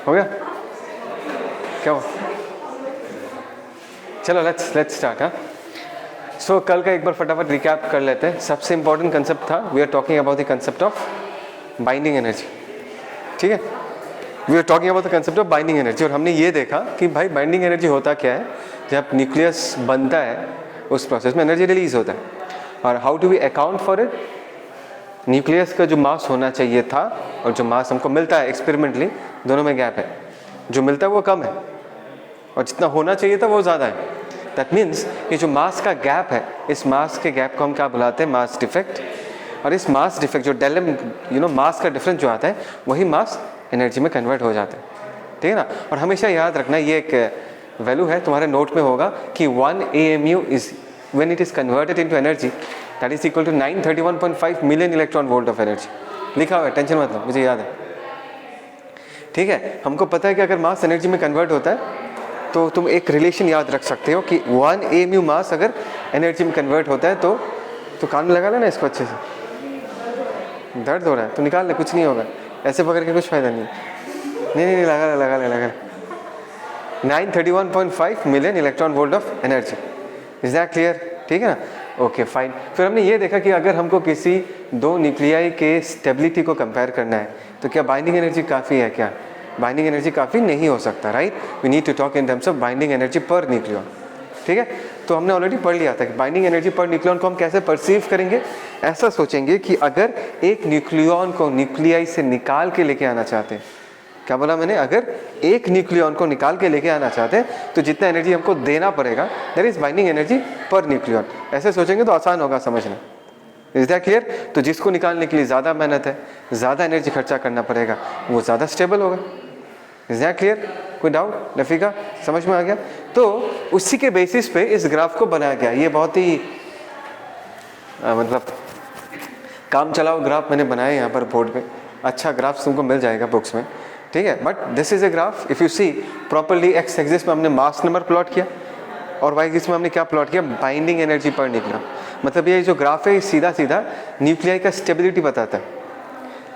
हो गया? क्या हो? चलो लेट्स स्टार्ट। हाँ, सो कल का एक बार फटाफट रिकैप कर लेते हैं। सबसे इंपॉर्टेंट कंसेप्ट था, we are talking about the concept of binding energy. ठीक है, we are talking about the concept of binding energy. और हमने ये देखा कि भाई बाइंडिंग एनर्जी होता क्या है, जब न्यूक्लियस बनता है उस प्रोसेस में एनर्जी रिलीज होता है। और how do we account for it? Nucleus का जो मास होना चाहिए था और जो मास हमको मिलता है एक्सपेरिमेंटली, दोनों में गैप है। जो मिलता है वो कम है और जितना होना चाहिए था वो ज़्यादा है। दैट मीन्स कि जो मास का गैप है, इस मास के गैप को हम क्या बुलाते हैं? Mass defect. और इस मास डिफेक्ट जो डेल एम मास का डिफरेंस जो आता है, वही मास एनर्जी में कन्वर्ट हो जाता है। ठीक है ना? और हमेशा याद रखना, ये एक वैल्यू है, तुम्हारे नोट में होगा कि 1 AMU is when it is converted into energy that is equal to 931.5 million electron volt of energy. लिखा हुआ है, टेंशन मत लो, मुझे याद है। ठीक है, हमको पता है कि अगर मास एनर्जी में कन्वर्ट होता है तो तुम एक रिलेशन याद रख सकते हो कि 1 AMU मास अगर एनर्जी में कन्वर्ट होता है तो कान में लगा लेना इसको अच्छे से। दर्द हो रहा है तो निकाल ले, कुछ नहीं होगा, ऐसे पकड़ के कुछ फायदा नहीं। नहीं लगा ले 931.5 million electron volt of energy. Is that clear? ठीक है ना? Okay fine. फिर हमने ये देखा कि अगर हमको किसी दो न्यूक्लियाई के स्टेबिलिटी को कंपेयर करना है तो क्या बाइंडिंग एनर्जी काफ़ी है? क्या बाइंडिंग एनर्जी काफ़ी नहीं हो सकता, right? We need to talk in terms of binding energy per nucleon. ठीक है, तो हमने ऑलरेडी पढ़ लिया था कि बाइंडिंग एनर्जी पर न्यूक्लियन को हम कैसे परसीव करेंगे। ऐसा सोचेंगे कि अगर एक न्यूक्लियन को न्यूक्लियाई से निकाल के लेके आना चाहते हैं, क्या बोला मैंने? अगर एक न्यूक्लियन को निकाल के लेके आना चाहते हैं तो जितना एनर्जी हमको देना पड़ेगा that is binding energy per nucleon. ऐसे सोचेंगे तो आसान होगा समझना। Is that clear? तो जिसको निकालने के लिए ज़्यादा मेहनत है, ज़्यादा एनर्जी खर्चा करना पड़ेगा, वो ज़्यादा स्टेबल होगा। Is that clear? कोई डाउट? लफीका समझ में आ गया? तो उसी के बेसिस पे इस ग्राफ को बनाया गया। ये बहुत ही मतलब काम चलाओ ग्राफ मैंने बनाया यहाँ पर बोर्ड पे। अच्छा ग्राफ तुमको मिल जाएगा बुक्स में, ठीक है? But this is a graph, if you see properly, x axis में हमने मास नंबर प्लॉट किया और वाई एक्सिस में हमने क्या प्लॉट किया? Binding energy per nucleon. मतलब ये जो ग्राफ है सीधा सीधा न्यूक्लियाई का स्टेबिलिटी बताता है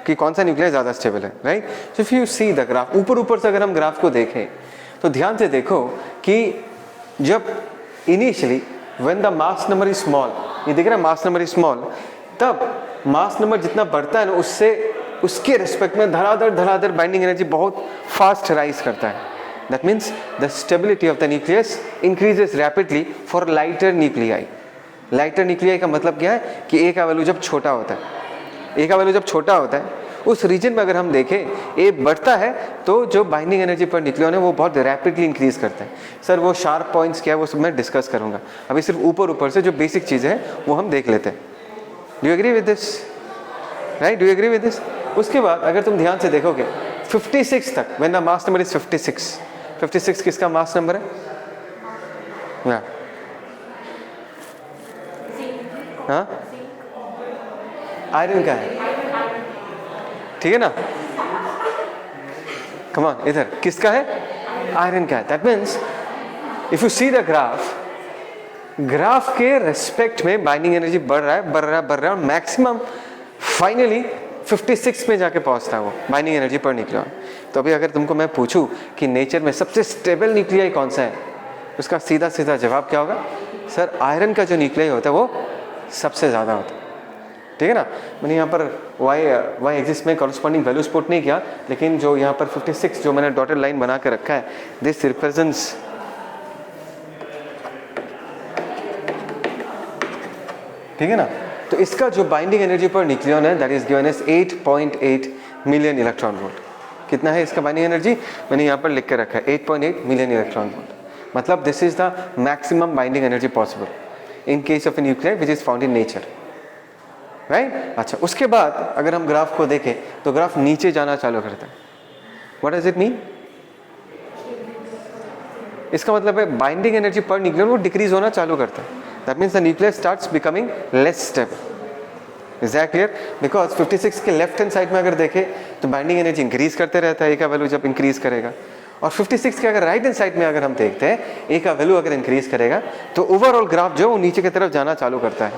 कि कौन सा न्यूक्लियाई ज़्यादा स्टेबल है, right? So if you see the graph, ऊपर से अगर हम ग्राफ को देखें तो ध्यान से देखो कि जब initially when the mass number is small, ये दिख रहा है मास नंबर इज स्मॉल, तब मास नंबर जितना बढ़ता है ना उसके रिस्पेक्ट में धड़ाधड़ बाइंडिंग एनर्जी बहुत फास्ट राइज करता है। That means the stability of the nucleus increases rapidly for lighter nuclei. Lighter nuclei का मतलब क्या है कि ए का वैल्यू जब छोटा होता है, ए का वैल्यू जब छोटा होता है उस रीजन में अगर हम देखें ए बढ़ता है तो जो बाइंडिंग एनर्जी पर न्यूक्लियन है वो बहुत रैपिडली इंक्रीज करता है। सर वो शार्प पॉइंट्स क्या है वो सब मैं डिस्कस करूंगा, अभी सिर्फ ऊपर से जो बेसिक चीज़ें हैं वो हम देख लेते हैं। Do you agree with this? Right, do you agree with this? उसके बाद अगर तुम ध्यान से देखोगे 56 तक, when the mass number is 56 किसका मास नंबर है? हाँ, आयरन का है, ठीक है ना? कम ऑन, इधर किसका है? आयरन का है। That means if you see the graph के रेस्पेक्ट में बाइंडिंग एनर्जी बढ़ रहा है और मैक्सिमम फाइनली 56 में जाके पहुंचता है वो बाइंडिंग एनर्जी पर न्यूक्लियन। तो अभी अगर तुमको मैं पूछूं कि नेचर में सबसे स्टेबल न्यूक्लियाई कौन सा है, उसका सीधा जवाब क्या होगा? सर आयरन का जो न्यूक्लियाई होता है वो सबसे ज़्यादा होता है। ठीक है ना? मैंने यहाँ पर वाई एक्सिस में कॉरस्पॉन्डिंग वैल्यूज पुट नहीं किया, लेकिन जो यहाँ पर 56 जो मैंने डॉटेड लाइन बना के रखा है, दिस रिप्रेजेंट्स ठीक है ना? तो इसका जो बाइंडिंग एनर्जी पर न्यूक्लियन है that is given as 8.8 million electron volt. कितना है इसका बाइंडिंग एनर्जी? मैंने यहाँ पर लिख के रखा है 8.8 मिलियन इलेक्ट्रॉन वोल्ट। मतलब this is the maximum binding energy possible in case of A nuclei which is found in nature, right? अच्छा, उसके बाद अगर हम ग्राफ को देखें तो ग्राफ नीचे जाना चालू करता है। What does it mean? इसका मतलब है बाइंडिंग एनर्जी पर न्यूक्लियन वो डिक्रीज होना चालू करता है। That means the nucleus starts becoming less stable. Is that clear? Because 56 के लेफ्ट हैंड साइड में अगर देखें तो बाइंडिंग एनर्जी इंक्रीज करते रहता है, ए का वैल्यू जब इंक्रीज करेगा, और 56 के अगर राइट हैंड साइड में अगर हम देखते हैं ए का वैल्यू अगर इंक्रीज करेगा तो ओवरऑल ग्राफ जो वो नीचे की तरफ जाना चालू करता है।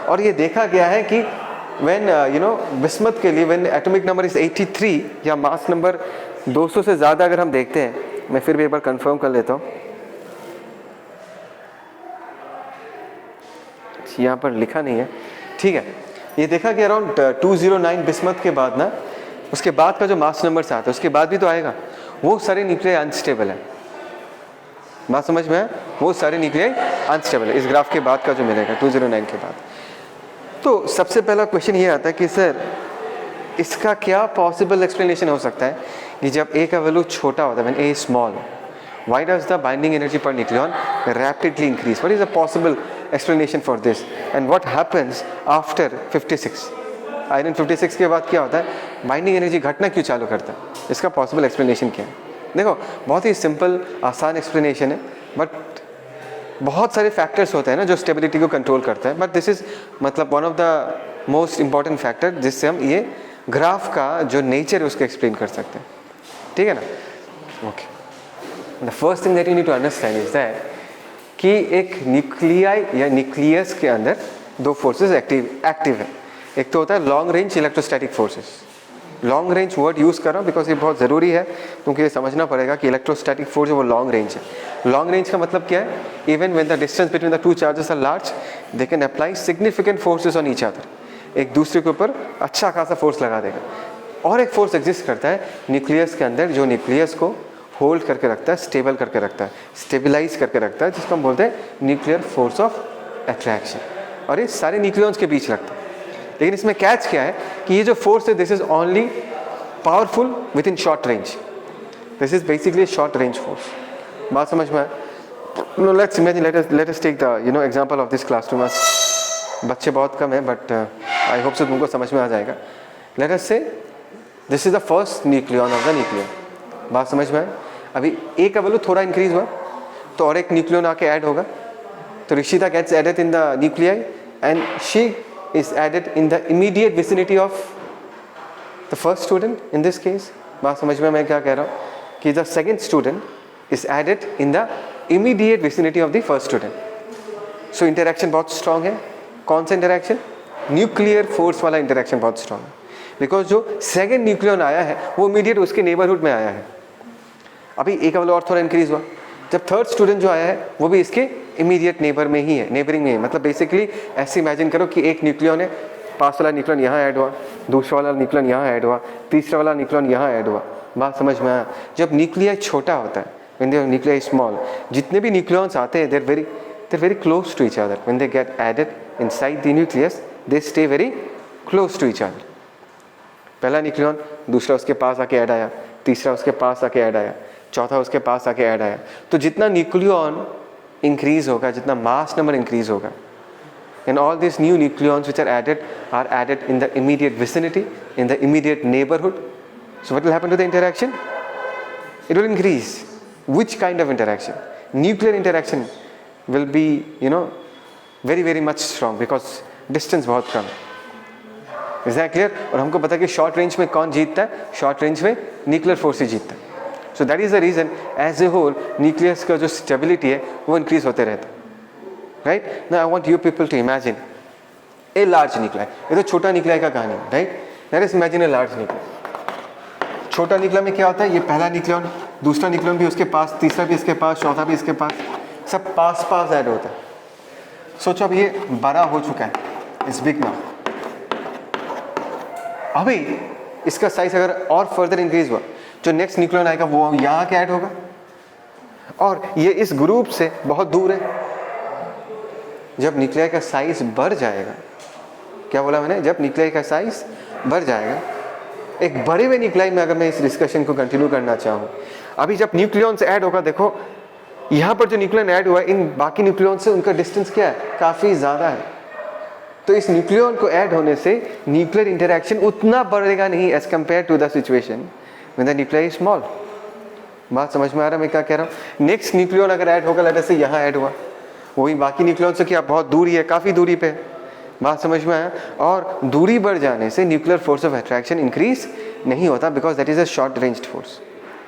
और ये देखा गया है कि व्हेन बिस्मथ के लिए व्हेन एटॉमिक नंबर इज 83 या मास नंबर 200 से ज़्यादा अगर हम देखते हैं, मैं फिर भी एक बार कंफर्म कर लेता हूँ, यहाँ पर लिखा नहीं है, ठीक है। ये देखा कि अराउंड 209 बिस्मथ के बाद ना, उसके बाद का जो मास नंबर्स आता है उसके बाद भी तो आएगा, वो सारे न्यूक्लियाई अनस्टेबल है। बात समझ में है? वो सारे न्यूक्लियाई अनस्टेबल है इस ग्राफ के बाद का जो मिलेगा 209 के बाद। तो सबसे पहला क्वेश्चन ये आता है कि सर इसका क्या पॉसिबल एक्सप्लेनेशन हो सकता है कि जब ए का वैल्यू छोटा होता है, when A is small, why does the binding energy per nucleon rapidly increase? What is the possible explanation for this and what happens after 56? Iron 56 के बाद क्या होता है, बाइंडिंग एनर्जी घटना क्यों चालू करता है, इसका पॉसिबल एक्सप्लेनेशन क्या है? देखो बहुत ही सिंपल आसान एक्सप्लेनेशन है, बट बहुत सारे फैक्टर्स होते हैं ना जो स्टेबिलिटी को कंट्रोल करता है, बट दिस इज मतलब one of the most important factor जिससे हम ये ग्राफ का जो नेचर है उसको एक्सप्लेन कर सकते हैं, ठीक है ना। Okay, the first thing that you need to understand is that कि एक न्यूक्लियाई या न्यूक्लियस के अंदर दो फोर्सेस एक्टिव है। एक तो होता है long range electrostatic forces. Long range word use कर रहा हूँ बिकॉज ये बहुत ज़रूरी है, क्योंकि ये समझना पड़ेगा कि इलेक्ट्रोस्टैटिक फोर्स वो लॉन्ग रेंज है। लॉन्ग रेंज का मतलब क्या है, even when the distance between the two charges are large they can apply significant forces on each other. एक दूसरे के ऊपर अच्छा खासा फोर्स लगा देगा। और एक फोर्स एग्जिस्ट करता है न्यूक्लियस के अंदर जो न्यूक्लियस को होल्ड करके रखता है, स्टेबल करके रखता है, स्टेबलाइज करके रखता है, जिसको हम बोलते हैं न्यूक्लियर फोर्स ऑफ अट्रैक्शन। और ये सारे न्यूक्लियॉन्स के बीच लगता है। लेकिन इसमें कैच क्या है कि ये जो फोर्स है this is only powerful within short range. This is basically short range force. बात समझ में आए? No let's imagine, let us take the example of this classroom. बच्चे बहुत कम है बट आई होप सो तुमको समझ में आ जाएगा। लेट अस से this is the first nucleon of the nuclear. बात समझ में आए? अभी ए का वैल्यू थोड़ा इंक्रीज हुआ तो और एक न्यूक्लियन आके ऐड होगा, तो Rishita gets added in the nuclei and she is added in the immediate vicinity of the first student in this case. बात समझ में मैं क्या कह रहा हूँ कि the second student is added in the immediate vicinity of the first student. So interaction बहुत स्ट्रांग है। कौन सा इंटरेक्शन? न्यूक्लियर फोर्स वाला इंटरेक्शन बहुत स्ट्रांग है, बिकॉज जो सेकेंड न्यूक्लियन आया है वो इमीडिएट उसके नेबरहुड में आया है। अभी एक का वैल्यू और थोड़ा इंक्रीज हुआ, जब थर्ड स्टूडेंट जो आया है वो भी इसके इमीडिएट नेबर में ही है, नेबरिंग में है। मतलब बेसिकली ऐसे इमेजिन करो कि एक न्यूक्लियन है, पास वाला न्यूक्लियन यहाँ ऐड हुआ, दूसरा वाला न्यूक्लियन यहाँ ऐड हुआ, तीसरा वाला न्यूक्लियन यहाँ ऐड हुआ। बात समझ में आया? जब न्यूक्लियाई छोटा होता है, when they are nuclei small, जितने भी न्यूक्लियंस आते हैं they are very close to each other. When they get added inside the nucleus they stay very close to each other. पहला न्यूक्लियन, दूसरा उसके पास आके ऐड आया, तीसरा उसके पास आके ऐड आया, चौथा उसके पास आके ऐड आया। तो जितना न्यूक्लियन इंक्रीज होगा, जितना मास नंबर इंक्रीज होगा, and all these new nucleons which are added in the immediate vicinity, in the immediate neighborhood. So what will happen to the interaction? It will increase. Which kind of interaction? Nuclear interaction will be very very much strong because distance बहुत कम है। Is that clear? और हमको पता है कि short range में कौन जीतता है? शॉर्ट रेंज में न्यूक्लियर फोर्स ही जीतता है। So that is the reason as a whole nucleus का जो स्टेबिलिटी है वो इंक्रीज होते रहता है। Right? Now I want you people to imagine a large nuclei. ये तो छोटा न्यूक्लियाई का कहानी है, right? Let us imagine a large nuclei. छोटा न्यूक्लियाई में क्या होता है? ये पहला न्यूक्लियन, दूसरा न्यूक्लियन भी उसके पास, तीसरा भी इसके पास, चौथा भी इसके पास, सब पास पास ऐड होता है। सोचो अब ये बड़ा हो चुका है, इट्स बिग नाउ। अभी इसका साइज अगर और फर्दर इंक्रीज हुआ, जो नेक्स्ट न्यूक्लियन आएगा वो यहाँ के ऐड होगा, और ये इस ग्रुप से बहुत दूर है। जब न्यूक्लियाई का साइज बढ़ जाएगा, क्या बोला मैंने? जब न्यूक्लियाई का साइज बढ़ जाएगा, एक बड़े हुए न्यूक्लियाई में अगर मैं इस डिस्कशन को कंटिन्यू करना चाहूँ, अभी जब न्यूक्लियॉन्स ऐड होगा, देखो यहाँ पर जो न्यूक्लियन ऐड हुआ है इन बाकी न्यूक्लियॉन से उनका डिस्टेंस क्या है? काफ़ी ज़्यादा है। तो इस न्यूक्लियन को ऐड होने से न्यूक्लियर इंटरेक्शन उतना बढ़ेगा नहीं as compared to the situation when the nuclei is small. बात समझ में आ रहा है मैं क्या कह रहा हूँ? नेक्स्ट न्यूक्लियन अगर ऐड होगा, लेट से यहाँ ऐड हुआ, वही बाकी न्यूक्लियन से क्या बहुत दूरी है, काफ़ी दूरी पे। बात समझ में आया? और दूरी बढ़ जाने से nuclear force of attraction increase नहीं होता, because that is a short range force.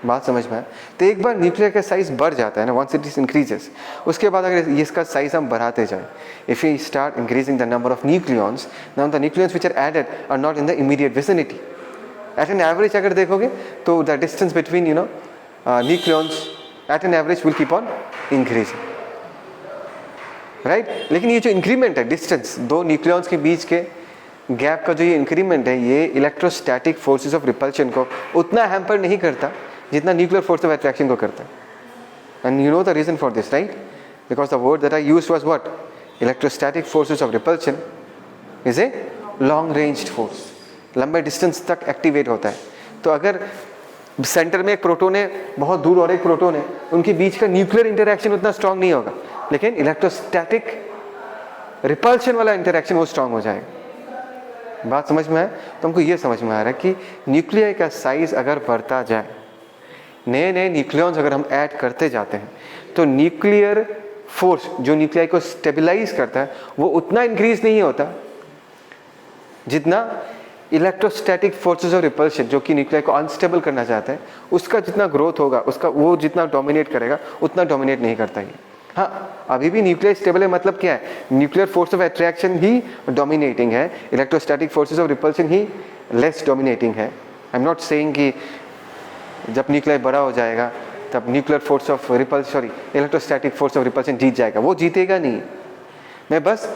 बात समझ में आया? तो एक बार न्यूक्लियर का साइज बढ़ जाता है ना, वंस इट इज इंक्रीजेस, उसके बाद अगर इसका साइज हम बढ़ाते जाएं, if you start increasing the number of nucleons, now the nucleons which are added are not in the immediate vicinity, at an average अगर देखोगे तो the distance between you know nucleons at an average will keep on increasing, right. लेकिन ये जो increment है distance, दो nucleons के बीच के गैप का जो ये इंक्रीमेंट है, ये इलेक्ट्रोस्टैटिक फोर्सेस ऑफ रिपल्शन को उतना हैम्पर नहीं करता जितना न्यूक्लियर फोर्स ऑफ अट्रैक्शन को करता है। And you know the reason for this, right, because the word that I used was what, electrostatic forces of repulsion is a long ranged force, लंबे distance तक activate होता है। तो अगर centre में एक प्रोटॉन है, बहुत दूर और एक प्रोटॉन है, उनके बीच का न्यूक्लियर इंटरैक्शन उतना स्ट्रांग नहीं होगा, लेकिन इलेक्ट्रोस्टैटिक रिपल्शन वाला इंटरैक्शन वो स्ट्रांग हो जाएगा। बात समझ में है? तो हमको ये समझ में आ रहा है कि न्यूक्लियाई का साइज अगर बढ़ता जाए, नए नए न्यूक्लियॉन्स अगर हम ऐड करते जाते हैं, तो न्यूक्लियर फोर्स जो न्यूक्लियाई को स्टेबलाइज करता है वो उतना इंक्रीज नहीं होता जितना इलेक्ट्रोस्टैटिक फोर्सेस ऑफ रिपल्शन जो कि न्यूक्लियाई को अनस्टेबल करना चाहता है, उसका जितना ग्रोथ होगा, उसका वो जितना डोमिनेट करेगा उतना डोमिनेट नहीं करता ये। हाँ, अभी भी न्यूक्लियर स्टेबल है, मतलब क्या है, न्यूक्लियर फोर्स ऑफ अट्रैक्शन ही डोमिनेटिंग है, इलेक्ट्रोस्टैटिक फोर्सेस ऑफ रिपल्शन ही लेस डोमिनेटिंग है। आई एम नॉट सेइंग कि जब न्यूक्लियर बड़ा हो जाएगा तब nuclear force of repulsion, sorry, electrostatic force of repulsion जीत जाएगा, वो जीतेगा नहीं। मैं बस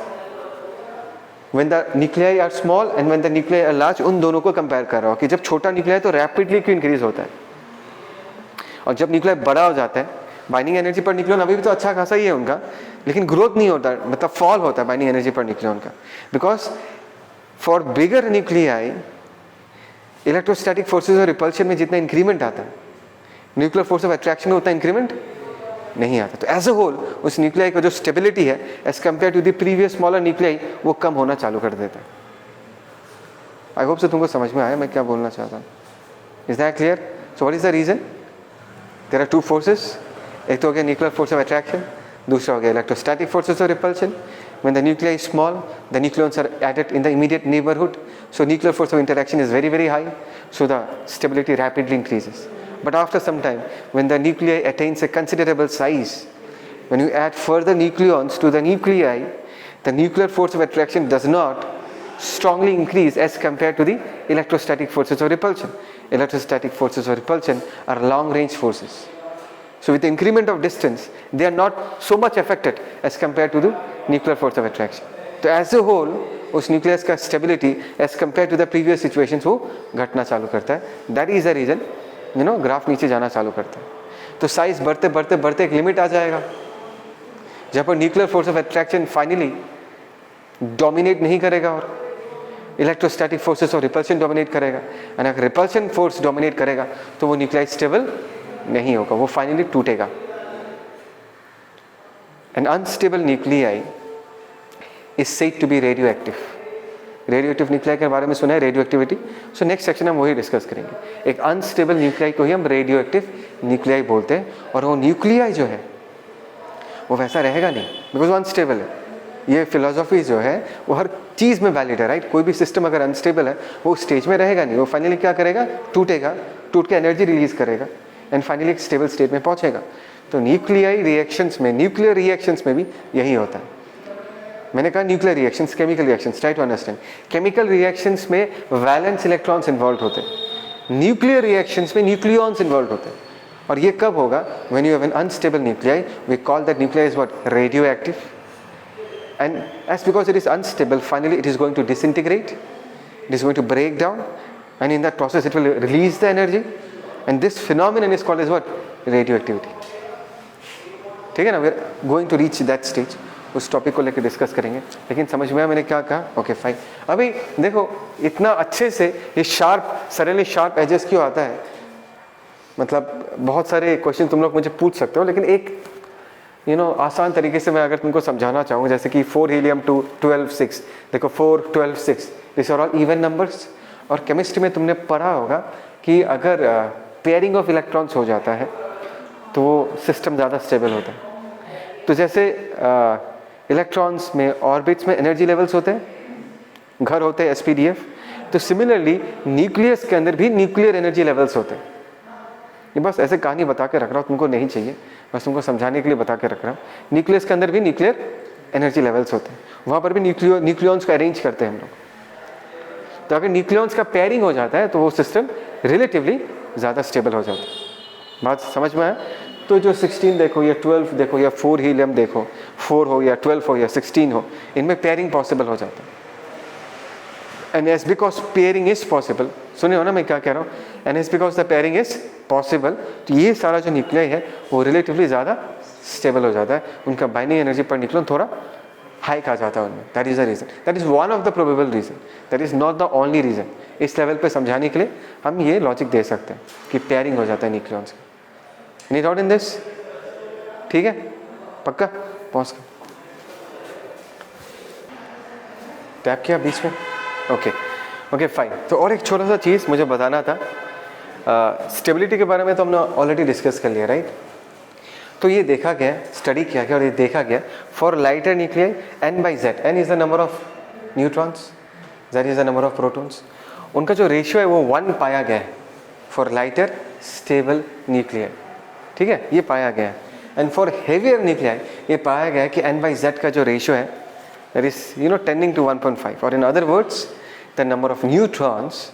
when the nuclei are small and when the nuclei are large, उन दोनों को कंपेयर कर रहा हूँ कि जब छोटा न्यूक्लियाई तो रैपिडली क्यों इंक्रीज होता है, और जब न्यूक्लियाई बड़ा हो जाता है, बाइंडिंग एनर्जी पर न्यूक्लियॉन अभी भी तो अच्छा खासा ही है उनका, लेकिन ग्रोथ नहीं होता, मतलब फॉल होता है बाइंडिंग एनर्जी पर न्यूक्लियॉन का, because for bigger nuclei electrostatic forces और रिपल्शन में जितना इंक्रीमेंट आता है, न्यूक्लियर फोर्स ऑफ अट्रैक्शन में उतना इंक्रीमेंट नहीं आता। तो एज अ होल उस न्यूक्लियाई का जो स्टेबिलिटी है as compared to the previous smaller nuclei वो कम होना चालू कर देता है। आई होप से तुमको समझ में आया मैं क्या बोलना चाहता हूँ। Is that clear? So what is the reason? There are two forces, एक तो हो गया न्यूक्लियर फोर्स ऑफ अट्रैक्शन, दूसरा हो गया electrostatic forces of repulsion. When the nuclei is small, the nucleons are added in the immediate neighborhood, so nuclear force of interaction is very very high, so the stability rapidly increases. But after some time, when the nuclei attains a considerable size, when you add further nucleons to the nuclei, the nuclear force of attraction does not strongly increase as compared to the electrostatic forces of repulsion. Electrostatic forces of repulsion are long range forces. So with the increment of distance, they are not so much affected as compared to the nuclear force of attraction. तो as a whole उस nucleus का stability as compared to the previous situations वो घटना चालू करता है। That is the reason, you know, graph नीचे जाना चालू करता है। तो साइज बढ़ते बढ़ते बढ़ते एक लिमिट आ जाएगा जहाँ पर nuclear force of attraction finally dominate नहीं करेगा और electrostatic forces of repulsion dominate करेगा। और अगर रिपल्शन फोर्स डोमिनेट करेगा तो वो न्यूक्लियाई स्टेबल नहीं होगा, वो फाइनली टूटेगा। An unstable nuclei is said to be radioactive. Radioactive nuclei के बारे में सुना है, radio activity. So next section हम वही डिस्कस करेंगे। एक अनस्टेबल न्यूक्लियाई को ही हम रेडियो एक्टिव न्यूक्लियाई बोलते हैं, और वो न्यूक्लियाई जो है वो वैसा रहेगा नहीं, बिकॉज वो अनस्टेबल है। ये फिलोसॉफी जो है वो हर चीज़ में वैलिड है, राइट। कोई भी सिस्टम अगर अनस्टेबल है वो उस स्टेज में रहेगा नहीं, वो फाइनली क्या करेगा, टूटेगा, टूट के एनर्जी रिलीज करेगा एंड फाइनली एक स्टेबल स्टेट में पहुंचेगा। तो न्यूक्लियाई रिएक्शंस में, न्यूक्लियर रिएक्शंस में भी यही होता है। मैंने कहा nuclear reactions, chemical reactions, try to understand. Chemical reactions में वैलेंस इलेक्ट्रॉन्स इन्वॉल्व होते हैं, न्यूक्लियर रिएक्शंस में न्यूक्लियॉन्स इन्वॉल्व होते हैं। और ये कब होगा? When you have an unstable nuclei, we call that nuclei is what, radioactive. And as because it is unstable, finally it is going to disintegrate, it is going to break down, and in that process it will release the energy, and this phenomenon is called as what, radioactivity. ठीक है ना, we are going to reach that stage, उस topic को लेकर discuss करेंगे। लेकिन समझ में आया मैंने क्या कहा? Okay fine. अभी देखो इतना अच्छे से ये शार्प, सडनली शार्प एजेस क्यों आता है? मतलब बहुत सारे क्वेश्चन तुम लोग मुझे पूछ सकते हो, लेकिन एक आसान तरीके से मैं अगर तुमको समझाना चाहूँ, जैसे कि 4 हीलियम 2 12 6, देखो 4 12 6 this are all even numbers. और केमिस्ट्री में तुमने पढ़ा होगा कि अगर पेयरिंग ऑफ इलेक्ट्रॉन्स हो जाता है तो वो सिस्टम ज़्यादा स्टेबल होता है। तो जैसे इलेक्ट्रॉन्स में ऑर्बिट्स में एनर्जी लेवल्स होते हैं, घर होते हैं SPDF, तो सिमिलरली न्यूक्लियस के अंदर भी न्यूक्लियर एनर्जी लेवल्स होते हैं। ये बस ऐसे कहानी बता के रख रहा हूँ, तुमको नहीं चाहिए, बस तुमको समझाने के लिए बता के रख रहा हूँ। न्यूक्लियस के अंदर भी न्यूक्लियर एनर्जी लेवल्स होते हैं, वहाँ पर भी न्यूक्लियॉन्स को अरेंज करते हैं हम लोग। तो अगर न्यूक्लियॉन्स का पेयरिंग हो जाता है तो वो सिस्टम रिलेटिवली ज़्यादा स्टेबल हो जाता है। बात समझ में आया? तो जो 16 देखो या 12 देखो या 4 हीलियम देखो, 4 हो या 12 हो या 16 हो, इनमें पेयरिंग पॉसिबल हो जाता है। And S because pairing is possible, सुने हो ना मैं क्या कह रहा हूँ, and S because the pairing is possible, तो ये सारा जो न्यूक्लियाई है वो रिलेटिवली ज़्यादा स्टेबल हो जाता है, उनका बाइंडिंग एनर्जी पर न्यूक्लियन थोड़ा हाइक आ जाता है उनमें। That is the reason, that is one of the probable reason, that is not the only reason. इस लेवल पे समझाने के लिए हम ये लॉजिक दे सकते हैं कि पेयरिंग हो जाता है न्यूक्लियॉन्स का। Any doubt in this? ठीक है, पक्का? पॉज कर, टैप किया बीच में, ओके ओके फाइन। तो और एक छोटा सा चीज़ मुझे बताना था, स्टेबिलिटी के बारे में तो हमने ऑलरेडी डिस्कस कर लिया, राइट? तो ये देखा गया, स्टडी किया गया और ये देखा गया for lighter nuclei n/z, n is the number of neutrons, z is the number of protons, उनका जो रेशियो है वो 1 पाया गया है फॉर लाइटर स्टेबल न्यूक्लियाई, ठीक है, ये पाया गया है। एंड फॉर हेवियर न्यूक्लियाई ये पाया गया है कि n/z का जो रेशियो है दैट इज टेंडिंग टू 1.5, और in other words the number of neutrons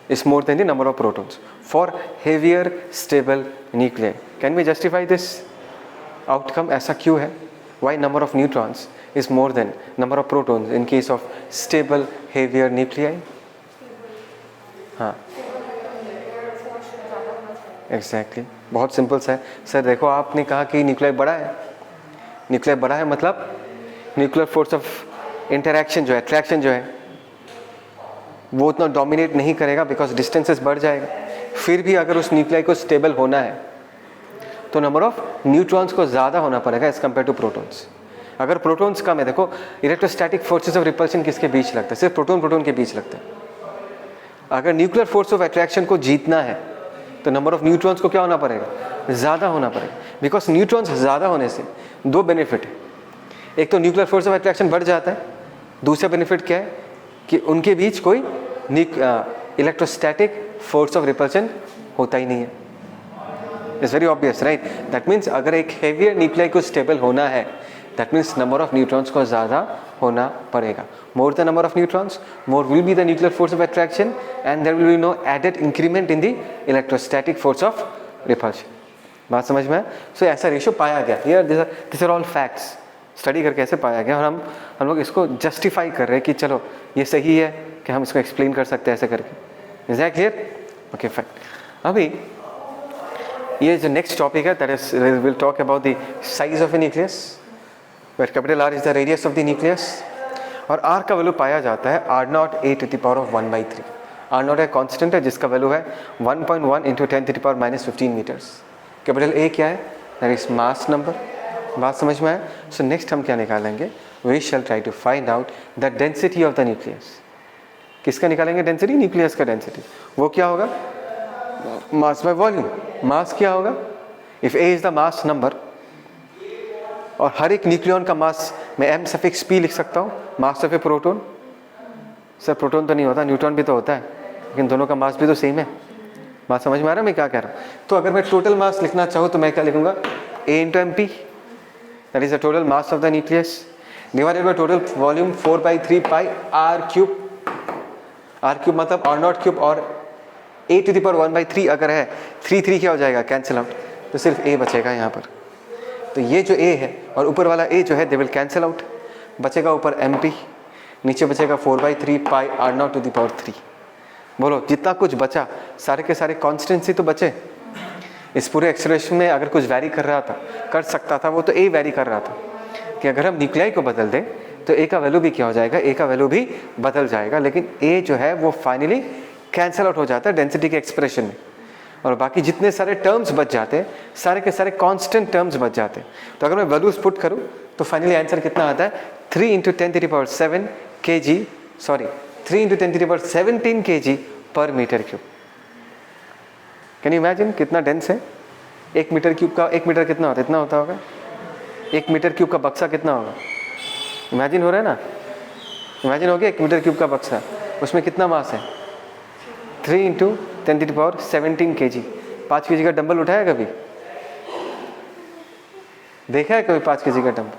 is more than the number of protons for heavier stable nuclei. Can we justify this outcome? ऐसा क्यों है? Why number of neutrons is more than number of protons in case of stable heavier nuclei? हाँ, exactly, बहुत simple सा है sir. देखो आपने कहा कि न्यूक्लियाई बड़ा है, न्यूक्लियाई बड़ा है मतलब न्यूक्लियर फोर्स ऑफ इंटरैक्शन जो है, अट्रैक्शन जो है, वो उतना डोमिनेट नहीं करेगा बिकॉज डिस्टेंसेस बढ़ जाएगा। फिर भी अगर उस न्यूक्लियाई को स्टेबल होना है तो नंबर ऑफ न्यूट्रॉन्स को ज़्यादा होना पड़ेगा एज कम्पेयर टू प्रोटॉन्स। अगर प्रोटॉन्स कम है, देखो इलेक्ट्रोस्टैटिक फोर्सेस ऑफ रिपल्शन किसके बीच लगता है? सिर्फ प्रोटॉन प्रोटॉन के बीच लगता है। अगर न्यूक्लियर फोर्स ऑफ अट्रैक्शन को जीतना है तो नंबर ऑफ न्यूट्रॉन्स को क्या होना पड़ेगा? ज़्यादा होना पड़ेगा, बिकॉज न्यूट्रॉन्स ज़्यादा होने से दो बेनिफिट है। एक तो न्यूक्लियर फोर्स ऑफ अट्रैक्शन बढ़ जाता है, दूसरा बेनिफिट क्या है कि उनके बीच कोई इलेक्ट्रोस्टैटिक फोर्स ऑफ रिपल्शन होता ही नहीं है। It's very obvious, right? That means अगर एक हेवियर न्यूक्लियाई को स्टेबल होना है, that means number of neutrons को ज़्यादा होना पड़ेगा। More the number of neutrons, more will be the nuclear force of attraction and there will be no added increment in the electrostatic force of repulsion. बात समझ में? So ऐसा ratio पाया गया। Here this are all facts, study करके ऐसे पाया गया, और हम लोग इसको जस्टिफाई कर रहे हैं कि चलो ये सही है कि हम इसको एक्सप्लेन कर सकते हैं ऐसे करके। Is that clear? Okay fine. अभी ये जो नेक्स्ट टॉपिक है that is will talk about the size of a nucleus, where capital R is the radius of the nucleus, और R का वैल्यू पाया जाता है R0 a⁻⁴ R0 एक कांस्टेंट है जिसका वैल्यू है 1.1 × 10⁻⁻15 मीटर्स। कैपिटल A क्या है? That is mass number. बात समझ में आया? सो नेक्स्ट हम क्या निकालेंगे? We shall try to find out the density of the nucleus. किसका निकालेंगे डेंसिटी? न्यूक्लियस का डेंसिटी। वो क्या होगा? Mass by volume. मास क्या होगा? If A is the mass number, और हर एक न्यूक्लियन का मास मैं m⁻p लिख सकता हूँ, mass of A proton. Sir proton तो नहीं होता, न्यूट्रॉन भी तो होता है, लेकिन दोनों का मास भी तो सेम है। बात समझ में आ रहा है मैं क्या कह रहा हूँ? तो अगर मैं टोटल मास लिखना चाहूँ तो मैं क्या लिखूंगा? A × mp, that is the total mass of the nucleus, divided by total volume 4/3 pi r³ r³ मतलब R0³ और a⁻⁴ अगर है 3 क्या हो जाएगा? कैंसिल आउट, तो सिर्फ A बचेगा यहाँ पर। तो ये जो A है और ऊपर वाला A जो है दे विल कैंसिल आउट, बचेगा ऊपर mp, नीचे बचेगा 4/3 pi r0⁻3। बोलो जितना कुछ बचा सारे के सारे कॉन्स्टेंट्स ही तो बचे। इस पूरे एक्सप्रेशन में अगर कुछ वैरी कर रहा था, कर सकता था, वो तो A वैरी कर रहा था कि अगर हम न्यूक्लियाई को बदल दें तो A का वैल्यू भी क्या हो जाएगा? A का वैल्यू भी बदल जाएगा, लेकिन A जो है वो फाइनली कैंसिल आउट हो जाता है डेंसिटी के एक्सप्रेशन में, और बाकी जितने सारे टर्म्स बच जाते हैं सारे के सारे कांस्टेंट टर्म्स बच जाते हैं। तो अगर मैं वैल्यूज पुट करूं तो फाइनली आंसर कितना आता है? 3 × 10⁻⁷ kg, sorry 3 × 10⁻17 kg per metre cube. Can you imagine कितना डेंस है? 1 मीटर क्यूब का 1 मीटर कितना होता है? इतना होता होगा। 1 मीटर क्यूब का बक्सा कितना होगा? इमेजिन हो रहा है ना? इमेजिन हो गया 1 मीटर क्यूब का बक्सा, उसमें कितना मास है? 3 × 10⁻17 kg। 5 kg का डंबल उठाया कभी? देखा है कभी 5 kg का डंबल?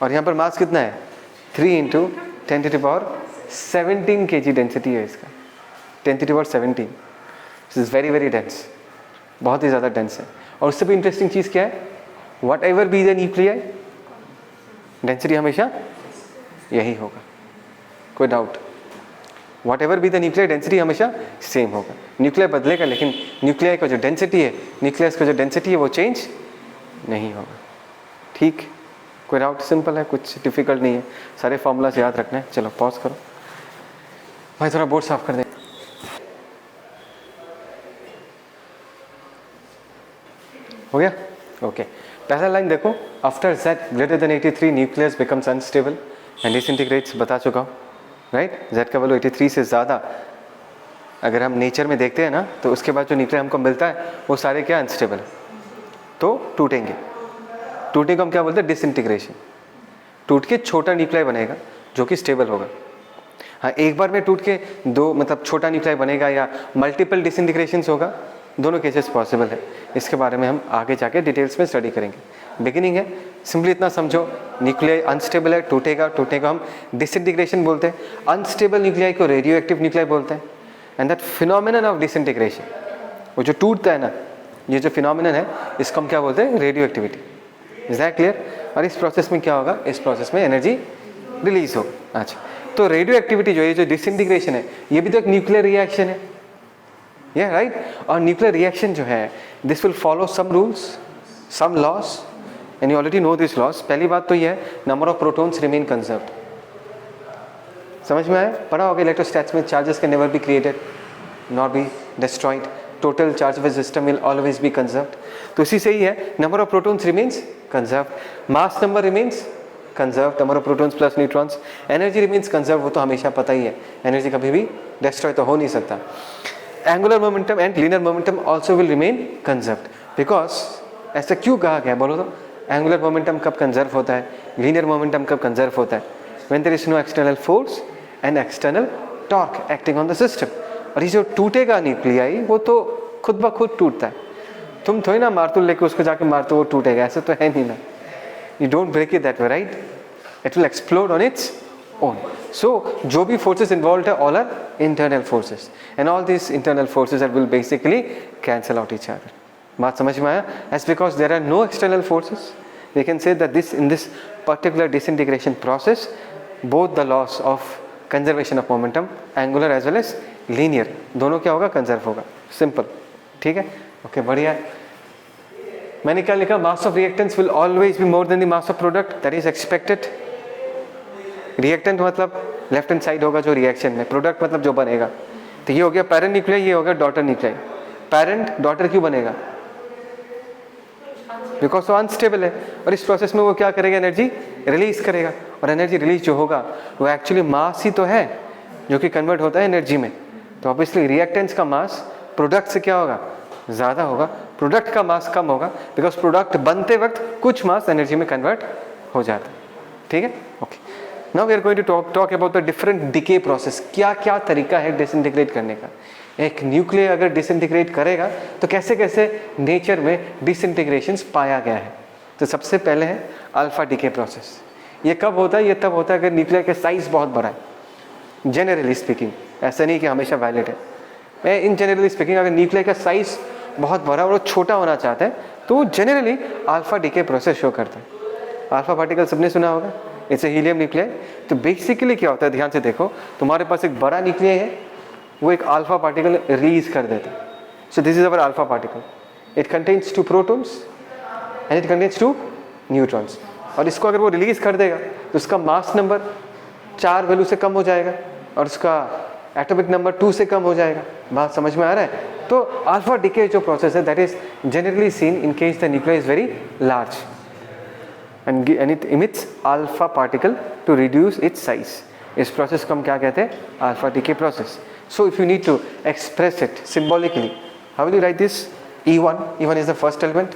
और यहाँ पर मास कितना है? 3 × 17 kg डेंसिटी है इसका, 10⁻17। This is very very dense, बहुत ही ज़्यादा डेंस है। और उससे भी इंटरेस्टिंग चीज़ क्या है, what ever be the nuclei, density हमेशा यही होगा, कोई doubt. What ever be the nuclear, density हमेशा सेम होगा। न्यूक्लियर बदलेगा लेकिन न्यूक्लियर का जो डेंसिटी है, न्यूक्लियस का जो डेंसिटी है वो चेंज नहीं होगा। ठीक, कोई डाउट? सिंपल है, कुछ डिफिकल्ट नहीं है, सारे फॉर्मूलाज याद रखना है। चलो पॉज करो भाई, थोड़ा बोर्ड साफ कर दे। हो गया? ओके, पहला लाइन देखो, after Z greater than 83 nucleus becomes unstable and डिसइंटीग्रेट्स, बता चुका हूँ राइट। Z का वैल्यू 83 से ज़्यादा अगर हम नेचर में देखते हैं ना, तो उसके बाद जो न्यूक्लियर हमको मिलता है वो सारे क्या अनस्टेबल है, तो टूटेंगे। टूटने को हम क्या बोलते हैं, डिसइंटीग्रेशन। टूट के छोटा न्यूक्लियर बनेगा जो कि स्टेबल होगा। हाँ, एक बार में टूट के दो मतलब छोटा न्यूक्लियर बनेगा या मल्टीपल डिसइंटीग्रेशंस होगा, दोनों केसेस पॉसिबल है। इसके बारे में हम आगे जाके डिटेल्स में स्टडी करेंगे। बिगिनिंग है, सिंपली इतना समझो, न्यूक्लियर अनस्टेबल है, टूटेगा, टूटने को हम डिसइंटीग्रेशन बोलते हैं। अनस्टेबल न्यूक्लियर को रेडियो एक्टिव न्यूक्लियर बोलते हैं। And that phenomenon of disintegration, वो जो टूटता है ना, ये जो फिनोमिनन है, इसको हम क्या बोलते हैं, radio activity. Is that clear? और इस प्रोसेस में क्या होगा, इस प्रोसेस में एनर्जी रिलीज होगा। अच्छा, तो रेडियो एक्टिविटी जो है, जो डिसइंटीग्रेशन है, ये भी तो एक न्यूक्लियर रिएक्शन है, या राइट। और न्यूक्लियर रिएक्शन जो है, this will follow some rules, some laws, and you already know this laws. पहली बात तो ये है, number of protons remain conserved. समझ में आया? पढ़ा होगा इलेक्ट्रोस्टैट्स में, charges can never be created not be destroyed, total charge of system will always be conserved. तो इसी से ही है, number of protons remains conserved, mass number remains conserved, number of protons plus neutrons, energy remains conserved, वो तो हमेशा पता ही है, एनर्जी कभी भी डिस्ट्रॉय तो हो नहीं सकता। Angular momentum and linear momentum also will remain conserved, because ऐसा क्यों कहा गया, बोलो तो? एंगुलर मोमेंटम कब कंजर्व होता है, लीनियर मोमेंटम कब कंजर्व होता है? When there is no external force and external torque acting on the system. और ये जो टूटेगा न्यूक्लियाई, वो तो खुद ब खुद टूटता है, तुम थोड़ी ना मारतुल लेके उसको जाके मारते वो टूटेगा, ऐसा तो है नहीं ना। You don't break it that way right, it will explode on its own. So जो भी फोर्सेस इन्वॉल्व है, all are internal forces, and all this internal forces will basically cancel out each other. बात समझ में आया? As because there are no external forces, we can say that this in this particular disintegration process, both the laws of conservation of momentum, angular as well as linear, दोनों क्या होगा, conserve होगा। Simple, ठीक है? Okay, बढ़िया है। मैंने क्या लिखा, mass of reactants will always be more than the mass of product, that is expected. Reactant मतलब लेफ्ट हैंड साइड होगा जो रिएक्शन में, प्रोडक्ट मतलब जो बनेगा। तो ये हो गया पेरेंट न्यूक्लियाई, ये हो गया डॉटर न्यूक्लियाई। पेरेंट डॉटर क्यों बनेगा, बिकॉज वो अनस्टेबल है, और इस प्रोसेस में वो क्या करेगा, एनर्जी रिलीज करेगा। और एनर्जी रिलीज जो होगा वो एक्चुअली मास ही तो है जो कि कन्वर्ट होता है एनर्जी में। तो ऑब्वियसली रिएक्टेंट्स का मास प्रोडक्ट से क्या होगा, ज़्यादा होगा, प्रोडक्ट का मास कम होगा, बिकॉज प्रोडक्ट बनते वक्त कुछ मास एनर्जी में कन्वर्ट हो जाता है। ठीक है? Okay, now we are going to talk about the different decay process. क्या क्या तरीका है डिसइंटीग्रेट करने का। एक न्यूक्लियर अगर डिसइंटीग्रेट करेगा तो कैसे कैसे नेचर में डिसइंटीग्रेशंस पाया गया है। तो सबसे पहले है अल्फा डिके प्रोसेस। ये कब होता है, ये तब होता है अगर न्यूक्लियर का साइज बहुत बड़ा है। जनरली स्पीकिंग, ऐसा नहीं कि हमेशा वैलिड है, मैं इन जनरली स्पीकिंग अगर न्यूक्लियर का साइज बहुत बड़ा और छोटा होना चाहता है तो generally alpha decay process show करता है। अल्फा पार्टिकल सबने सुना होगा, इट्स ए हीलियम न्यूक्लियर। तो बेसिकली क्या होता है, ध्यान से देखो, तुम्हारे पास एक बड़ा न्यूक्लियर है, वो एक अल्फा पार्टिकल रिलीज कर देता है। So this is our alpha particle, it contains 2 protons and it contains 2 neutrons. और इसको अगर वो रिलीज कर देगा तो उसका मास नंबर 4 वैल्यू से कम हो जाएगा और उसका एटॉमिक नंबर 2 से कम हो जाएगा। बात समझ में आ रहा है? तो अल्फा डिके जो प्रोसेस है, that is generally seen in case the nuclear is very large and it emits alpha particle to reduce its size. इस प्रोसेस को हम क्या कहते हैं, alpha decay process. So if you need to express it symbolically, how will you write this? E1, E1 is the first element.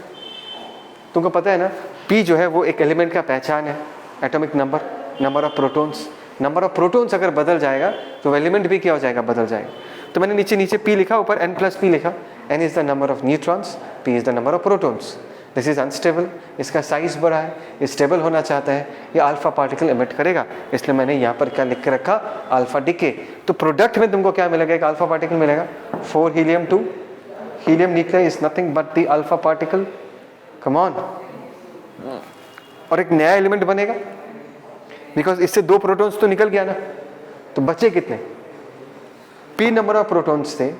तुमको पता है ना, P जो है वो एक एलिमेंट का पहचान है, atomic number, number of protons. Number of protons अगर बदल जाएगा तो एलिमेंट भी क्या हो जाएगा, बदल जाएगा। तो मैंने नीचे नीचे P लिखा, ऊपर N+P लिखा। N is the number of neutrons, P is the number of protons. This is unstable, इसका साइज बड़ा है, ये स्टेबल होना चाहता है, ये अल्फा पार्टिकल एमिट करेगा, इसलिए मैंने यहाँ पर क्या लिख के रखा, अल्फा डीके। तो प्रोडक्ट में तुमको क्या मिलेगा, एक अल्फा पार्टिकल मिलेगा, 4 helium 2, helium nuclear is nothing but the alpha particle, come on, और एक नया एलिमेंट बनेगा, बिकॉज इससे 2 प्रोटॉन्स तो निकल गया ना, तो बचे कितने, p नंबर ऑफ प्रोटॉन्स थे,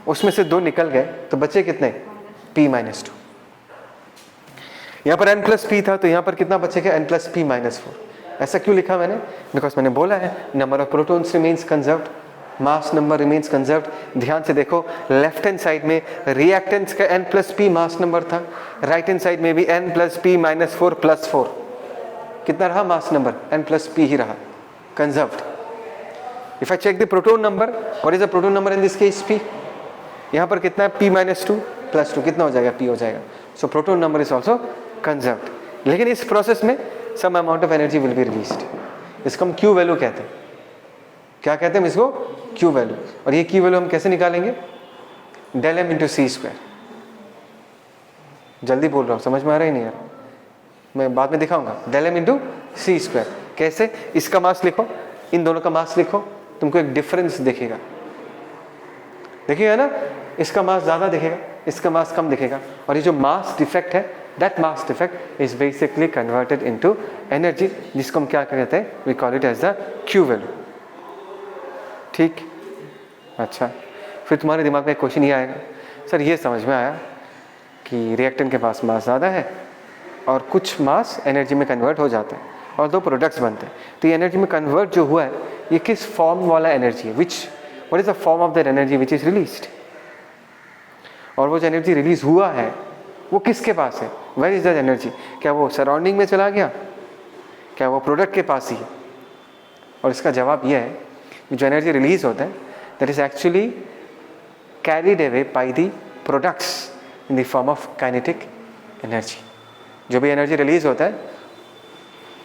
उसमें से 2 निकल गए, तो बचे कितने, p-2। यहाँ पर n प्लस p था, तो यहाँ पर कितना बचेगा, n प्लस p-4। ऐसा क्यों लिखा मैंने, बिकॉज मैंने बोला है number of protons remains conserved, mass number remains conserved. ध्यान से देखो, लेफ्ट हैंड साइड में रिएक्टेंस का n plus p mass number था, राइट हैंड साइड में भी n प्लस p-4 प्लस 4, कितना रहा mass number, n plus p ही रहा, conserved. If I check the proton number, what is the proton number in this case, p, यहाँ पर कितना है, p-2 प्लस 2, कितना हो जाएगा, p हो जाएगा। So proton number is also conserved. लेकिन इस प्रोसेस में some amount of energy will be released, इसको हम Q वैल्यू कहते हैं। क्या कहते हैं इसको, Q वैल्यू। और ये Q वैल्यू हम कैसे निकालेंगे, डेल m इंटू सी स्क्वायर। जल्दी बोल रहा हूँ, समझ में आ रहा ही नहीं यार, मैं बाद में दिखाऊंगा। डेल m इंटू सी स्क्वायर कैसे, इसका मास लिखो, इन दोनों का मास लिखो, तुमको एक डिफरेंस दिखेगा, देखिएगा ना, इसका मास ज़्यादा दिखेगा, इसका मास कम दिखेगा, और ये जो मास डिफेक्ट है, that mass defect is basically converted into energy, जिसको हम क्या कहते हैं, we call it as the Q value. ठीक, अच्छा, फिर तुम्हारे दिमाग में एक क्वेश्चन ये आएगा, सर ये समझ में आया कि रिएक्टेंट के पास मास ज़्यादा है और कुछ मास एनर्जी में कन्वर्ट हो जाता है और 2 प्रोडक्ट्स बनते हैं, तो ये एनर्जी में कन्वर्ट जो हुआ है, ये किस फॉर्म वाला एनर्जी है, what is the form of that energy which is released, और वो जो एनर्जी रिलीज हुआ है वो किसके पास है, वेयर इज दैट एनर्जी, क्या वो सराउंडिंग में चला गया, क्या वो प्रोडक्ट के पास ही है। और इसका जवाब ये है कि जो एनर्जी रिलीज होता है, that is actually carried away by the products in the form of kinetic energy. जो भी एनर्जी रिलीज होता है,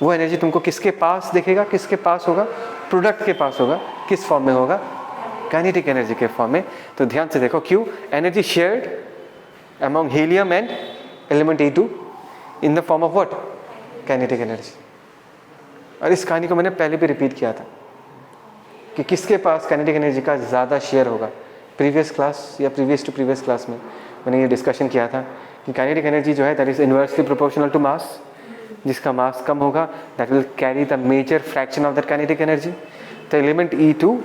वो एनर्जी तुमको किसके पास दिखेगा, किसके पास होगा, प्रोडक्ट के पास होगा, किस फॉर्म में होगा, काइनेटिक एनर्जी के फॉर्म में। तो ध्यान से देखो, Q energy shared among helium and element E2 in the form of what, kinetic energy. और इस कहानी को मैंने पहले भी रिपीट किया था कि किसके पास काइनेटिक एनर्जी का ज़्यादा शेयर होगा। प्रीवियस क्लास या प्रीवियस टू प्रीवियस क्लास में मैंने ये डिस्कशन किया था कि काइनेटिक एनर्जी जो है that is inversely proportional to mass, जिसका मास कम होगा that will carry the major fraction of that kinetic energy. तो एलिमेंट E2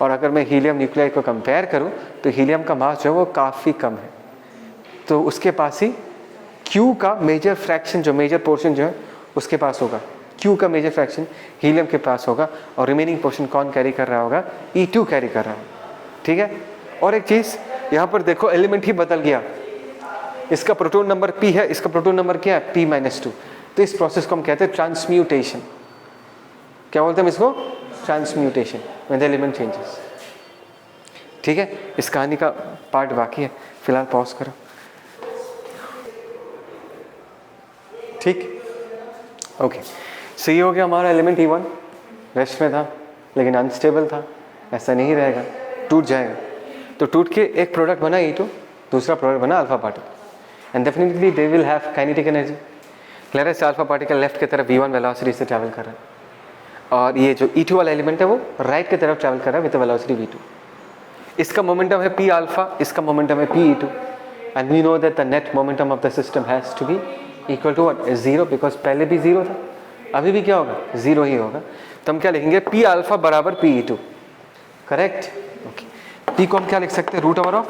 और अगर मैं हीलियम न्यूक्लियाई को कंपेयर करूं तो हीलियम का मास जो है वो काफ़ी कम है, तो उसके पास ही Q का मेजर फ्रैक्शन, जो मेजर पोर्शन जो है उसके पास होगा, Q का मेजर फ्रैक्शन हीलियम के पास होगा, और रिमेनिंग पोर्शन कौन कैरी कर रहा होगा, E2 कैरी कर रहा होगा। ठीक है, और एक चीज़ यहाँ पर देखो, एलिमेंट ही बदल गया, इसका प्रोटॉन नंबर P है, इसका प्रोटॉन नंबर क्या है, P-2। तो इस प्रोसेस को हम कहते हैं ट्रांसम्यूटेशन। क्या बोलते हैं इसको, transmutation, when the element changes. ठीक है, इस कहानी का पार्ट बाकी है, फिलहाल पॉज करो। ठीक, ओके, सो ये हो गया हमारा एलिमेंट E1, रेस्ट में था लेकिन अनस्टेबल था, ऐसा नहीं रहेगा, टूट जाएगा। तो टूट के एक प्रोडक्ट बना E2, दूसरा प्रोडक्ट बना alpha particle, and definitely they will have kinetic energy. Clear है, अल्फा पार्टिकल लेफ्ट की तरफ V1 वेलोसिटी से ट्रैवल कर रहा है, और ये जो E2 वाला एलिमेंट है वो राइट की तरफ ट्रैवल कर रहा है विद वेलोसिटी V2। इसका मोमेंटम है P अल्फा, इसका मोमेंटम है P E2, and we know that the net momentum of the system has to be equal to what, 0, because पहले भी 0 था, अभी भी क्या होगा, 0 ही होगा। तो हम क्या लिखेंगे, P अल्फा बराबर P E2, correct. Okay, P को हम क्या लिख सकते हैं, root over of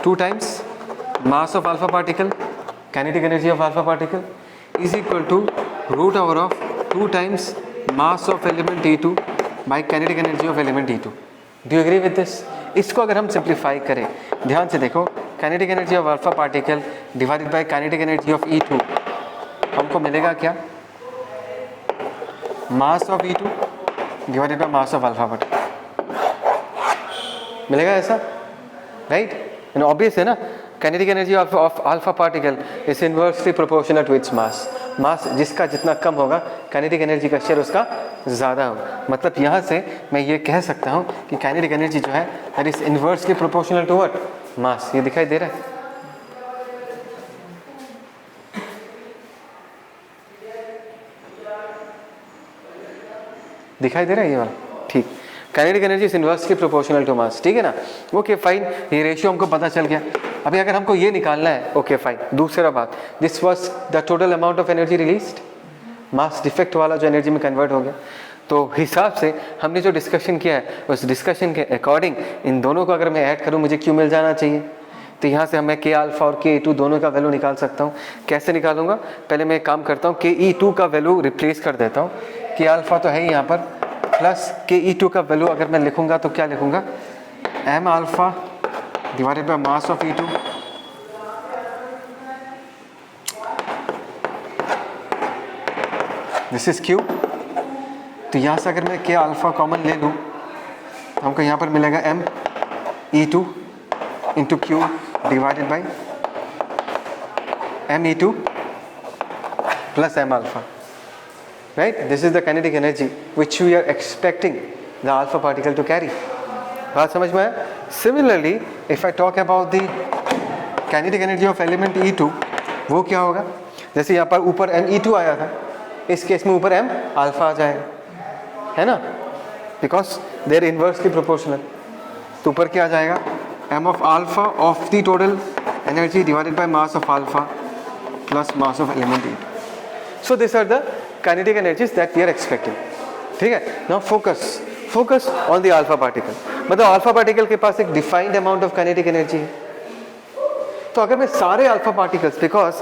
2 times mass of alpha particle, kinetic energy of alpha particle is equal to root over of 2 times mass of element E2 by kinetic energy of element E2। Do you agree with this? इसको अगर हम simplify करें, ध्यान से देखो, kinetic energy of alpha particle divided by kinetic energy of E2, हमको मिलेगा क्या, mass of E2 divided by mass of alpha particle, मिलेगा ऐसा, राइट। एंड ऑब्वियस है ना, kinetic energy of alpha particle is inversely proportional to its mass. Mass जिसका जितना कम होगा, काइनेटिक एनर्जी का शेयर उसका ज़्यादा होगा। मतलब यहाँ से मैं ये कह सकता हूँ कि काइनेटिक एनर्जी जो है that is inversely proportional to what, mass. ये दिखाई दे रहा है, दिखाई दे रहा है ये वाला? ठीक, kinetic energy is inversely proportional to mass, ठीक है ना? ओके फाइन, ये रेशियो हमको पता चल गया। अभी अगर हमको ये निकालना है, ओके फाइन, दूसरा बात, this was the total amount of energy released, mass defect वाला जो एनर्जी में कन्वर्ट हो गया। तो हिसाब से हमने जो डिस्कशन किया है उस डिस्कशन के अकॉर्डिंग इन दोनों को अगर मैं ऐड करूं मुझे क्यू मिल जाना चाहिए। तो यहाँ से मैं के अल्फा और के ई टू दोनों का वैल्यू निकाल सकता हूँ। कैसे निकालूंगा? पहले मैं एक काम करता हूँ, के ई टू का वैल्यू रिप्लेस कर देता हूँ। के अल्फा तो है ही यहाँ पर, प्लस के ई टू का वैल्यू अगर मैं लिखूंगा तो क्या लिखूंगा? M alpha divided by mass of E two this is Q. तो यहाँ से अगर मैं के अल्फा कॉमन ले लूँ तो हमको यहाँ पर मिलेगा M E two into Q divided by M E two plus M alpha, right? This is the kinetic energy which we are expecting the alpha particle to carry. बात समझ में आया? Similarly if I talk about the kinetic energy of element E two, वो क्या होगा? जैसे यहाँ पर ऊपर एम ई टू आया था, इस केस में ऊपर एम अल्फा आ जाएगा, है ना? Because they are inversely proportional. तो ऊपर क्या आ जाएगा? M of alpha of the total energy divided by mass of alpha plus mass of element E two. So this are the kinetic energies that we are expecting, ठीक है? Now focus on the alpha particle. मतलब alpha particle के पास एक defined amount of kinetic energy है। तो अगर मैं सारे अल्फा पार्टिकल्स, बिकॉज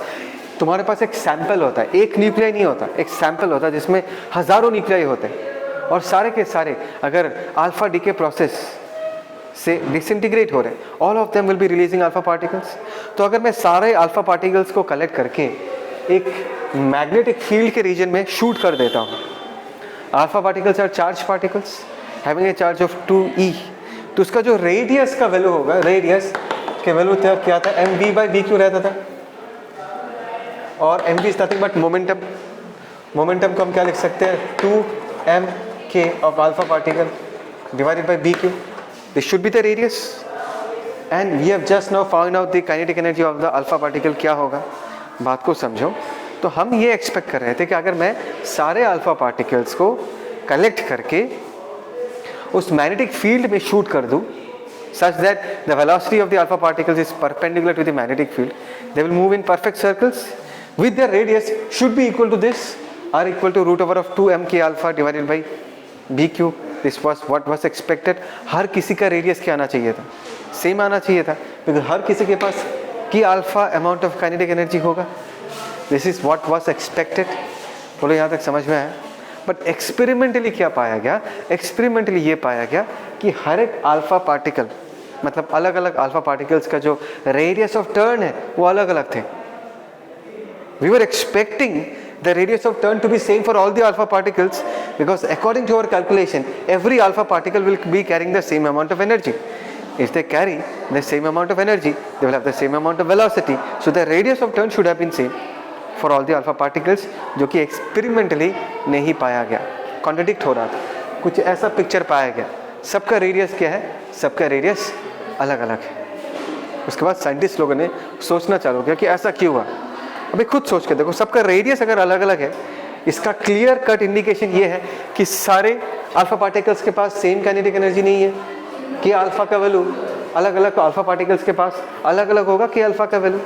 तुम्हारे पास एक सैंपल होता है, एक न्यूक्लियाई नहीं होता, एक सैंपल होता है जिसमें हजारों न्यूक्लियाई होते हैं, और सारे के सारे अगर अल्फा डीके प्रोसेस से डिसइंटीग्रेट हो रहे हैं, all of them will be releasing alpha particles. तो अगर मैं सारे अल्फा पार्टिकल्स को कलेक्ट करके एक मैग्नेटिक फील्ड के रीजन में शूट कर देता हूँ, alpha particles are charge particles having a charge of 2e, तो उसका जो रेडियस का वैल्यू होगा, रेडियस के वैल्यू क्या था? M V by V Q रहता था, और M V is nothing but momentum. Momentum को हम क्या लिख सकते हैं? 2m k of alpha particle divided by B Q, this should be the radius. And we have just now found out the kinetic energy of the alpha particle क्या होगा। बात को समझो। तो हम ये एक्सपेक्ट कर रहे थे कि अगर मैं सारे अल्फा पार्टिकल्स को कलेक्ट करके उस मैग्नेटिक फील्ड में शूट कर दूं, such that the velocity of the alpha particles is perpendicular to the magnetic field, they will move in perfect circles with their radius should be equal to this, or equal to root over of 2m k alpha divided by bq. This was what was expected. हर किसी का radius क्या आना चाहिए था? Same आना चाहिए था, क्योंकि हर किसी के पास की alpha amount of kinetic energy होगा। This is what was expected. बोलो यहाँ तक समझ में आया? बट एक्सपेरिमेंटली क्या पाया गया? एक्सपेरिमेंटली ये पाया गया कि हर एक अल्फा पार्टिकल, मतलब अलग अलग अल्फा पार्टिकल्स का जो रेडियस ऑफ टर्न है वो अलग अलग थे। We were expecting the radius of turn to be same for all the alpha particles, because according to our calculation every alpha particle will be carrying the same amount of energy. If they carry the same amount of energy, they will have the same amount of velocity, so the radius of turn should have been same for all the alpha particles, जो कि experimentally नहीं पाया गया, contradict हो रहा था। कुछ ऐसा पिक्चर पाया गया, सबका रेडियस क्या है? सबका रेडियस अलग अलग है। उसके बाद साइंटिस्ट लोगों ने सोचना चालू किया कि ऐसा क्यों हुआ। अभी खुद सोच के देखो, सबका रेडियस अगर अलग अलग है, इसका क्लियर कट इंडिकेशन ये है कि सारे अल्फा पार्टिकल्स के पास सेम काइनेटिक एनर्जी नहीं है, कि अल्फा का वैल्यू अलग अलग अल्फा पार्टिकल्स के पास अलग अलग होगा कि अल्फा का value,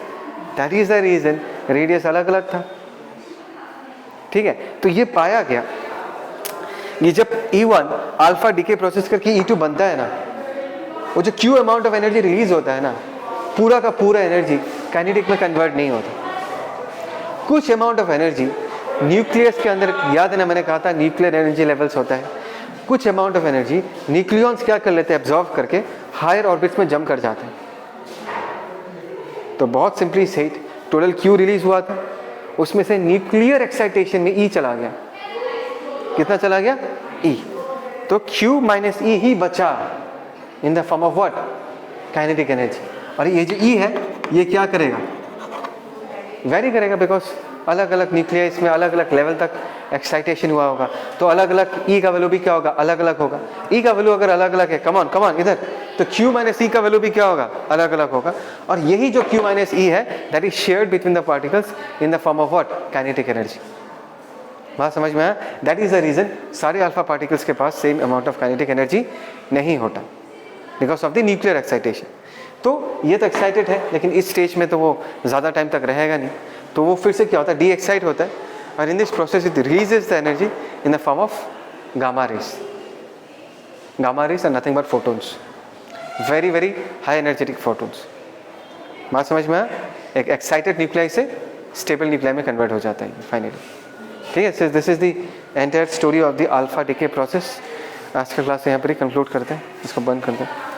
that is the reason radius अलग अलग था। ठीक है, तो ये पाया गया। ये जब E1 अल्फा डीके प्रोसेस करके E2 बनता है ना, वो जो Q amount of energy release होता है ना, पूरा का पूरा एनर्जी काइनेटिक में कन्वर्ट नहीं होता। कुछ अमाउंट ऑफ एनर्जी न्यूक्लियस के अंदर, याद है ना मैंने कहा था न्यूक्लियर एनर्जी लेवल्स होता है, कुछ अमाउंट ऑफ एनर्जी न्यूक्लियॉन्स क्या कर लेते हैं? एब्जॉर्ब करके हायर ऑर्बिट्स में जंप कर जाते हैं। तो बहुत simply set, total Q release हुआ था, उसमें से न्यूक्लियर एक्साइटेशन में E चला गया। कितना चला गया? E। तो Q माइनस E ही बचा इन the form of what? Kinetic energy. और ये जो E है ये क्या करेगा? वेरी करेगा, बिकॉज अलग अलग न्यूक्लियस में अलग अलग लेवल तक एक्साइटेशन हुआ होगा, तो अलग अलग E का वैल्यू भी क्या होगा? अलग अलग होगा। E का वैल्यू अगर अलग अलग है, कमान इधर, तो Q माइनस E का वैल्यू भी क्या होगा? अलग अलग होगा। और यही जो Q माइनस E है, that is shared between the particles in the form of what? Kinetic energy. बात समझ में आया? दैट इज़ द रीज़न सारे अल्फा पार्टिकल्स के पास same amount of kinetic energy नहीं होता, because of the nuclear excitation. तो ये तो एक्साइटेड है, लेकिन इस स्टेज में तो वो ज़्यादा टाइम तक रहेगा नहीं, तो वो फिर से क्या होता है, डी एक्साइट होता है, और in this process it releases the energy in the form of gamma rays. Gamma rays are nothing but photons, very very high energetic photons. बात समझ में आया? एक एक्साइटेड न्यूक्लियाई से स्टेबल न्यूक्लियाई में कन्वर्ट हो जाता है फाइनली। ठीक है, so this is the entire story of the alpha decay process. आज का क्लास यहाँ पर ही कंक्लूड करते हैं, इसको बंद करते हैं।